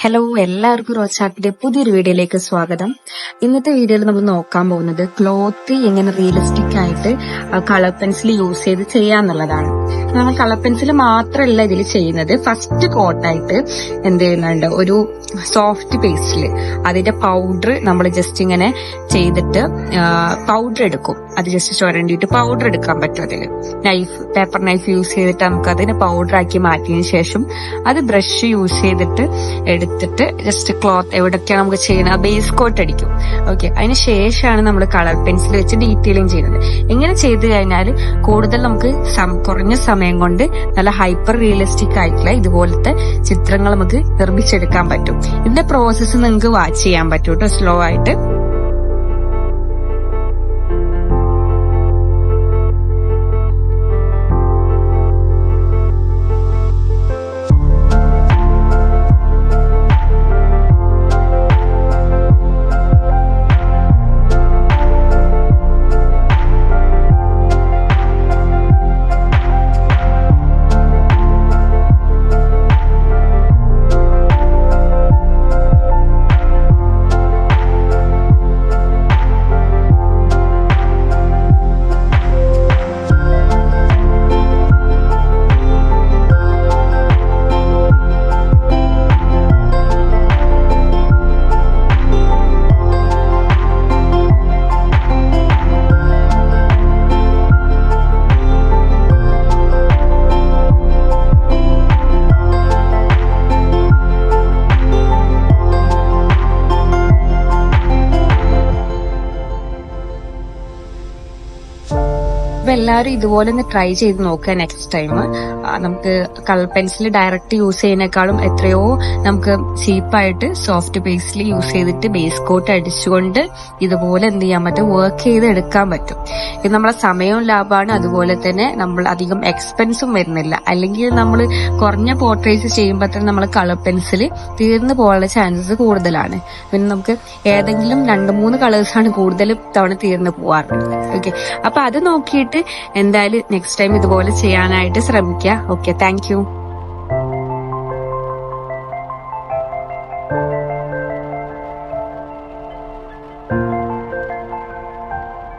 Hello, എല്ലാവർക്കും റോസാക്കിന്റെ പുതിയൊരു വീഡിയോയിലേക്ക് സ്വാഗതം. ഇന്നത്തെ വീഡിയോയിൽ നമ്മൾ നോക്കാൻ പോകുന്നത് ക്ലോത്ത് എങ്ങനെ റിയലിസ്റ്റിക് ആയിട്ട് കളർ പെൻസിൽ യൂസ് ചെയ്ത് ചെയ്യാന്നുള്ളതാണ്. നമ്മൾ കളർ പെൻസിൽ മാത്രമല്ല ഇതിൽ ചെയ്യുന്നത്. ഫസ്റ്റ് കോട്ടായിട്ട് എന്ത് ചെയ്യുന്നുണ്ട്, ഒരു സോഫ്റ്റ് പേസ്റ്റില് അതിന്റെ പൗഡർ നമ്മൾ ജസ്റ്റ് ഇങ്ങനെ ചെയ്തിട്ട് പൗഡർ എടുക്കും. അത് ജസ്റ്റ് ചുരണ്ടിയിട്ട് പൗഡർ എടുക്കാൻ പറ്റും. അതിൽ പേപ്പർ നൈഫ് യൂസ് ചെയ്തിട്ട് നമുക്ക് അതിനെ പൗഡർ ആക്കി മാറ്റിയതിനു ശേഷം അത് ബ്രഷ് യൂസ് ചെയ്തിട്ട് എടുത്തിട്ട് ജസ്റ്റ് ക്ലോത്ത് എവിടൊക്കെയാണ് നമുക്ക് ചെയ്യുന്നത് ആ ബേസ് കോട്ട് അടിക്കും. ഓക്കെ, അതിന് ശേഷമാണ് നമ്മൾ കളർ പെൻസിൽ വെച്ച് ഡീറ്റെയിലിംഗ് ചെയ്യുന്നത്. ഇങ്ങനെ ചെയ്ത് കഴിഞ്ഞാൽ കൂടുതൽ നമുക്ക് കുറഞ്ഞ സമയം കൊണ്ട് നല്ല ഹൈപ്പർ റിയലിസ്റ്റിക് ആയിട്ടുള്ള ഇതുപോലത്തെ ചിത്രങ്ങൾ നമുക്ക് നിർമ്മിച്ചെടുക്കാൻ പറ്റും. ഇതിന്റെ പ്രോസസ്സ് നിങ്ങൾക്ക് വാച്ച് ചെയ്യാൻ പറ്റും കേട്ടോ, സ്ലോ ആയിട്ട്. അപ്പൊ എല്ലാവരും ഇതുപോലെ ഒന്ന് ട്രൈ ചെയ്ത് നോക്കുക. നെക്സ്റ്റ് ടൈം നമുക്ക് കളർ പെൻസിൽ ഡയറക്റ്റ് യൂസ് ചെയ്യുന്നേക്കാളും എത്രയോ നമുക്ക് ചീപ്പായിട്ട് സോഫ്റ്റ് പേസ്റ്റിൽ യൂസ് ചെയ്തിട്ട് ബേസ് കോട്ട് അടിച്ചുകൊണ്ട് ഇതുപോലെ എന്ത് ചെയ്യാൻ പറ്റും, വർക്ക് ചെയ്ത് എടുക്കാൻ പറ്റും. ഇത് നമ്മളെ സമയവും ലാഭമാണ്, അതുപോലെ തന്നെ നമ്മൾ അധികം എക്സ്പെൻസും വരുന്നില്ല. അല്ലെങ്കിൽ നമ്മൾ കുറഞ്ഞ പോർട്രേറ്റ്സ് ചെയ്യുമ്പോൾ തന്നെ നമ്മൾ കളർ പെൻസിൽ തീർന്നു പോകാനുള്ള ചാൻസസ് കൂടുതലാണ്. പിന്നെ നമുക്ക് ഏതെങ്കിലും 2-3 കളേഴ്സാണ് കൂടുതൽ തവണ തീർന്നു പോവാറുള്ളത്. ഓക്കെ, അപ്പൊ അത് നോക്കിയിട്ട് എന്തായാലും നെക്സ്റ്റ് ടൈം ഇതുപോലെ ചെയ്യാനായിട്ട് ശ്രമിക്കുക. Okay, thank you.